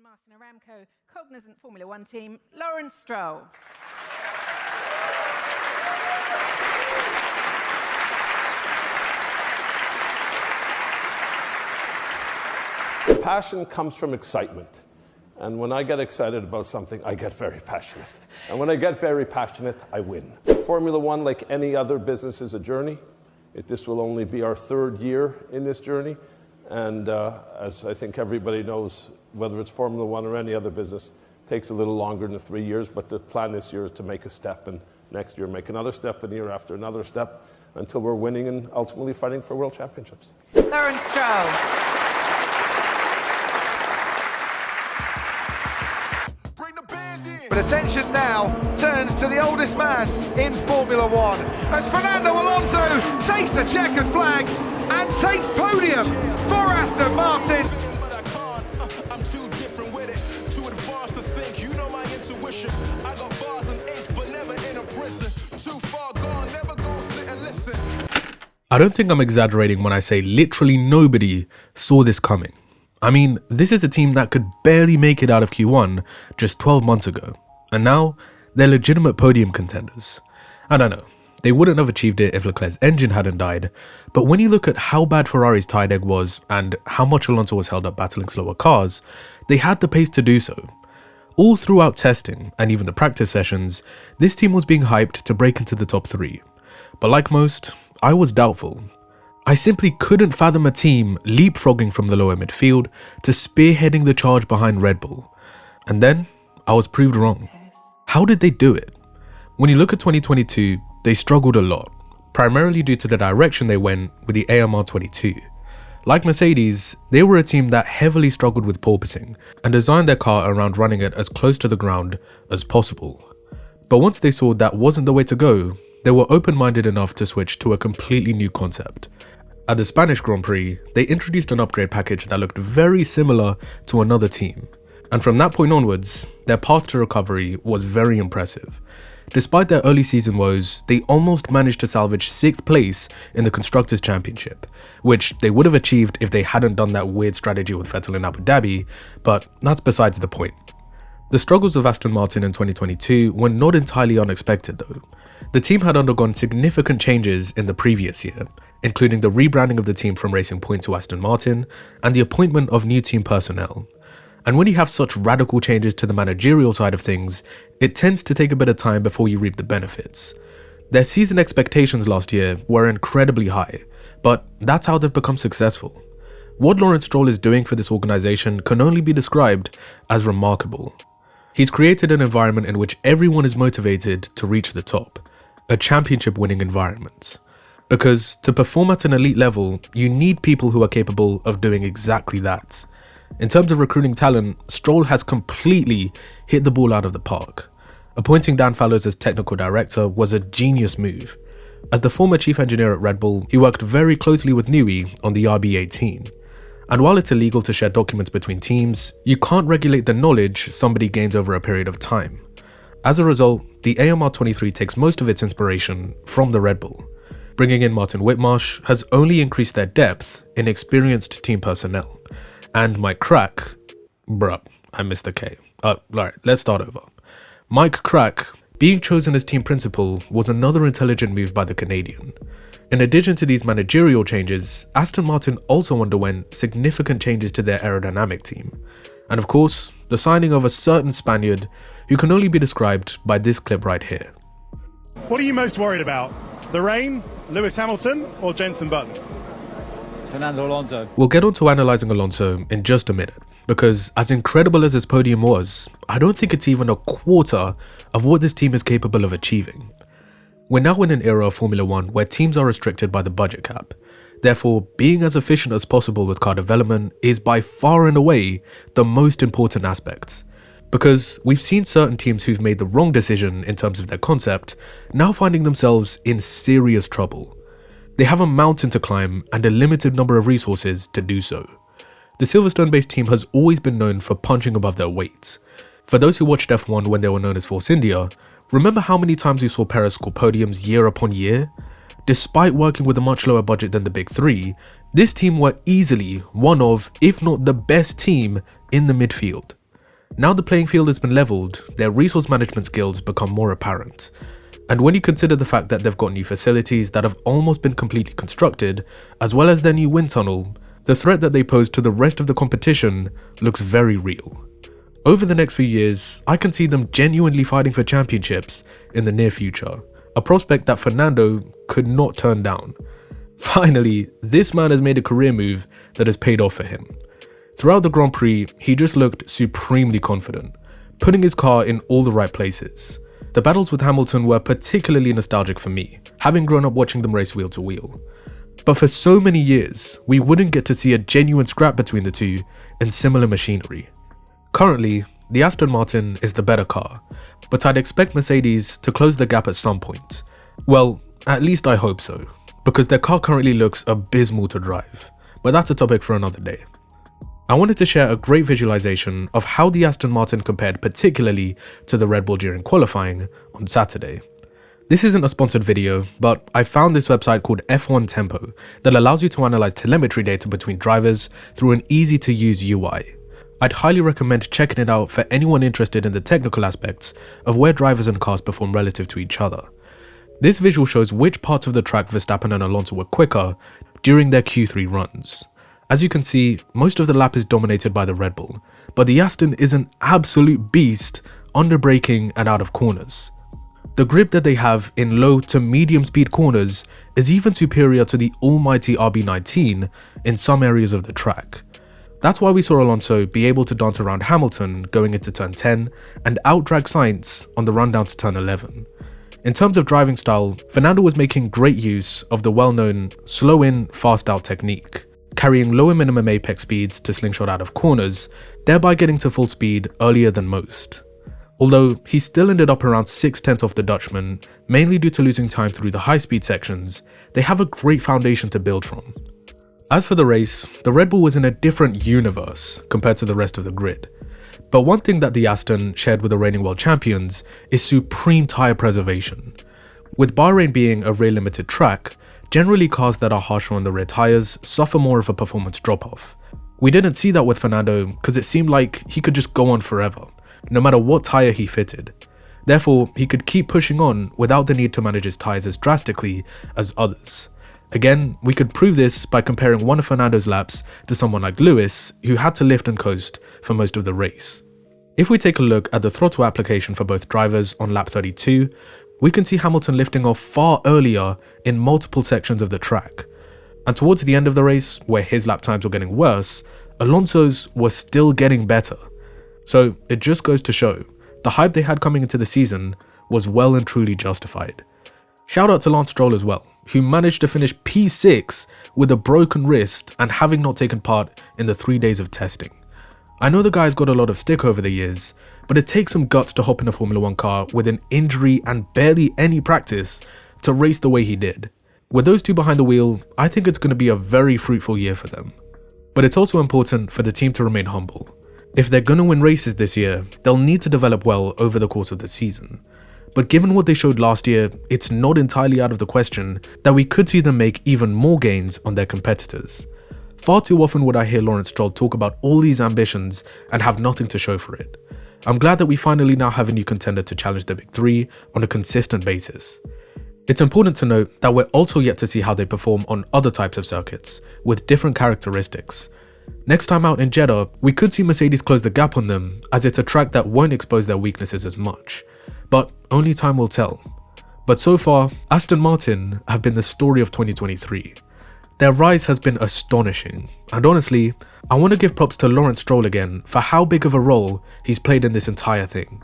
Martin Aramco cognizant Formula One team, Lawrence Stroll. Passion comes from excitement. And when I get excited about something, I get very passionate. And when I get very passionate, I win. Formula One, like any other business, is a journey. This will only be our third year in this journey. And as I think everybody knows, whether it's Formula One or any other business, it takes a little longer than 3 years. But the plan this year is to make a step, and next year make another step, and the year after another step, until we're winning and ultimately fighting for world championships. Lawrence Stroll. But attention now turns to the oldest man in Formula One as Fernando Alonso takes the checkered flag and takes podium for Aston Martin. I'm too different with it, too advanced to think. You know my intuition. I got bars and ink, but never in a prison. Too far gone, never gonna sit and listen. I don't think I'm exaggerating when I say literally nobody saw this coming. I mean, this is a team that could barely make it out of Q1 just 12 months ago, and now they're legitimate podium contenders. I don't know, they wouldn't have achieved it if Leclerc's engine hadn't died, but when you look at how bad Ferrari's tyre deg was and how much Alonso was held up battling slower cars, they had the pace to do so. All throughout testing and even the practice sessions, this team was being hyped to break into the top 3. But like most, I was doubtful. I simply couldn't fathom a team leapfrogging from the lower midfield to spearheading the charge behind Red Bull. And then, I was proved wrong. How did they do it? When you look at 2022, they struggled a lot, primarily due to the direction they went with the AMR22. Like Mercedes, they were a team that heavily struggled with porpoising and designed their car around running it as close to the ground as possible. But once they saw that wasn't the way to go, they were open-minded enough to switch to a completely new concept. At the Spanish Grand Prix, they introduced an upgrade package that looked very similar to another team. And from that point onwards, their path to recovery was very impressive. Despite their early season woes, they almost managed to salvage 6th place in the Constructors' Championship, which they would have achieved if they hadn't done that weird strategy with Vettel in Abu Dhabi, but that's besides the point. The struggles of Aston Martin in 2022 were not entirely unexpected though. The team had undergone significant changes in the previous year, including the rebranding of the team from Racing Point to Aston Martin and the appointment of new team personnel. And when you have such radical changes to the managerial side of things, it tends to take a bit of time before you reap the benefits. Their season expectations last year were incredibly high, but that's how they've become successful. What Lawrence Stroll is doing for this organisation can only be described as remarkable. He's created an environment in which everyone is motivated to reach the top, a championship-winning environment. Because to perform at an elite level, you need people who are capable of doing exactly that. In terms of recruiting talent, Stroll has completely hit the ball out of the park. Appointing Dan Fallows as technical director was a genius move. As the former chief engineer at Red Bull, he worked very closely with Newey on the RB18. And while it's illegal to share documents between teams, you can't regulate the knowledge somebody gains over a period of time. As a result, the AMR23 takes most of its inspiration from the Red Bull. Bringing in Martin Whitmarsh has only increased their depth in experienced team personnel. And Mike Crack, I missed the K. Alright, let's start over. Mike Crack, being chosen as team principal, was another intelligent move by the Canadian. In addition to these managerial changes, Aston Martin also underwent significant changes to their aerodynamic team. And of course, the signing of a certain Spaniard who can only be described by this clip right here. What are you most worried about? The rain, Lewis Hamilton, or Jenson Button? Fernando Alonso. We'll get on to analysing Alonso in just a minute, because as incredible as his podium was, I don't think it's even a quarter of what this team is capable of achieving. We're now in an era of Formula One where teams are restricted by the budget cap. Therefore, being as efficient as possible with car development is by far and away the most important aspect. Because we've seen certain teams who've made the wrong decision in terms of their concept now finding themselves in serious trouble. They have a mountain to climb and a limited number of resources to do so. The Silverstone-based team has always been known for punching above their weight. For those who watched F1 when they were known as Force India, remember how many times we saw Perez score podiums year upon year? Despite working with a much lower budget than the big three, this team were easily one of, if not the best team in the midfield. Now the playing field has been leveled, their resource management skills become more apparent. And when you consider the fact that they've got new facilities that have almost been completely constructed, as well as their new wind tunnel, the threat that they pose to the rest of the competition looks very real. Over the next few years, I can see them genuinely fighting for championships in the near future, a prospect that Fernando could not turn down. Finally, this man has made a career move that has paid off for him. Throughout the Grand Prix, he just looked supremely confident, putting his car in all the right places. The battles with Hamilton were particularly nostalgic for me, having grown up watching them race wheel to wheel. But for so many years, we wouldn't get to see a genuine scrap between the two in similar machinery. Currently, the Aston Martin is the better car, but I'd expect Mercedes to close the gap at some point. Well, at least I hope so, because their car currently looks abysmal to drive, but that's a topic for another day. I wanted to share a great visualization of how the Aston Martin compared particularly to the Red Bull during qualifying on Saturday. This isn't a sponsored video, but I found this website called F1 Tempo that allows you to analyze telemetry data between drivers through an easy to use UI. I'd highly recommend checking it out for anyone interested in the technical aspects of where drivers and cars perform relative to each other. This visual shows which parts of the track Verstappen and Alonso were quicker during their Q3 runs. As you can see, most of the lap is dominated by the Red Bull, but the Aston is an absolute beast under braking and out of corners. The grip that they have in low to medium speed corners is even superior to the almighty RB19 in some areas of the track. That's why we saw Alonso be able to dance around Hamilton going into turn 10 and outdrag Sainz on the run down to turn 11. In terms of driving style, Fernando was making great use of the well-known slow in, fast out technique, carrying lower minimum apex speeds to slingshot out of corners, thereby getting to full speed earlier than most. Although he still ended up around 6/10 off the Dutchman, mainly due to losing time through the high speed sections, they have a great foundation to build from. As for the race, the Red Bull was in a different universe compared to the rest of the grid. But one thing that the Aston shared with the reigning world champions is supreme tyre preservation. With Bahrain being a rear limited track, generally cars that are harsher on the rear tyres suffer more of a performance drop-off. We didn't see that with Fernando because it seemed like he could just go on forever, no matter what tyre he fitted. Therefore, he could keep pushing on without the need to manage his tyres as drastically as others. Again, we could prove this by comparing one of Fernando's laps to someone like Lewis, who had to lift and coast for most of the race. If we take a look at the throttle application for both drivers on lap 32, we can see Hamilton lifting off far earlier in multiple sections of the track. And towards the end of the race, where his lap times were getting worse, Alonso's were still getting better. So it just goes to show, the hype they had coming into the season was well and truly justified. Shout out to Lance Stroll as well, who managed to finish P6 with a broken wrist and having not taken part in the 3 days of testing. I know the guy's got a lot of stick over the years, but it takes some guts to hop in a Formula 1 car with an injury and barely any practice to race the way he did. With those two behind the wheel, I think it's going to be a very fruitful year for them. But it's also important for the team to remain humble. If they're going to win races this year, they'll need to develop well over the course of the season. But given what they showed last year, it's not entirely out of the question that we could see them make even more gains on their competitors. Far too often would I hear Lawrence Stroll talk about all these ambitions and have nothing to show for it. I'm glad that we finally now have a new contender to challenge the Big Three on a consistent basis. It's important to note that we're also yet to see how they perform on other types of circuits, with different characteristics. Next time out in Jeddah, we could see Mercedes close the gap on them, as it's a track that won't expose their weaknesses as much. But only time will tell. But so far, Aston Martin have been the story of 2023. Their rise has been astonishing, and honestly, I want to give props to Lawrence Stroll again for how big of a role he's played in this entire thing.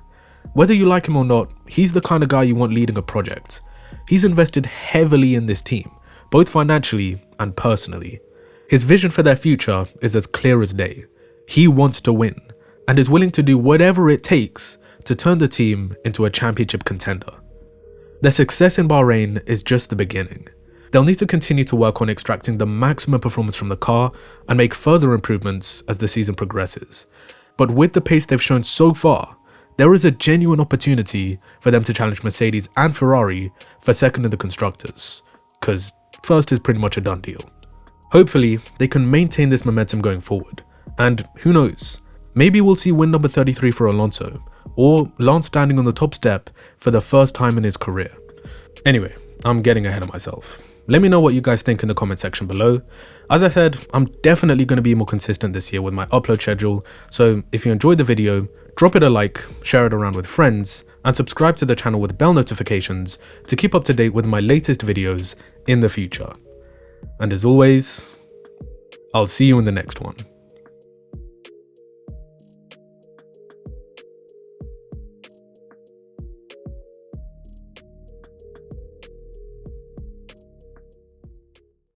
Whether you like him or not, he's the kind of guy you want leading a project. He's invested heavily in this team, both financially and personally. His vision for their future is as clear as day. He wants to win, and is willing to do whatever it takes to turn the team into a championship contender. Their success in Bahrain is just the beginning. They'll need to continue to work on extracting the maximum performance from the car and make further improvements as the season progresses. But with the pace they've shown so far, there is a genuine opportunity for them to challenge Mercedes and Ferrari for second in the constructors, because first is pretty much a done deal. Hopefully, they can maintain this momentum going forward, and who knows, Maybe we'll see win number 33 for Alonso, or Lance standing on the top step for the first time in his career. Anyway, I'm getting ahead of myself. Let me know what you guys think in the comment section below. As I said, I'm definitely going to be more consistent this year with my upload schedule, so if you enjoyed the video, drop it a like, share it around with friends, and subscribe to the channel with bell notifications to keep up to date with my latest videos in the future. And as always, I'll see you in the next one.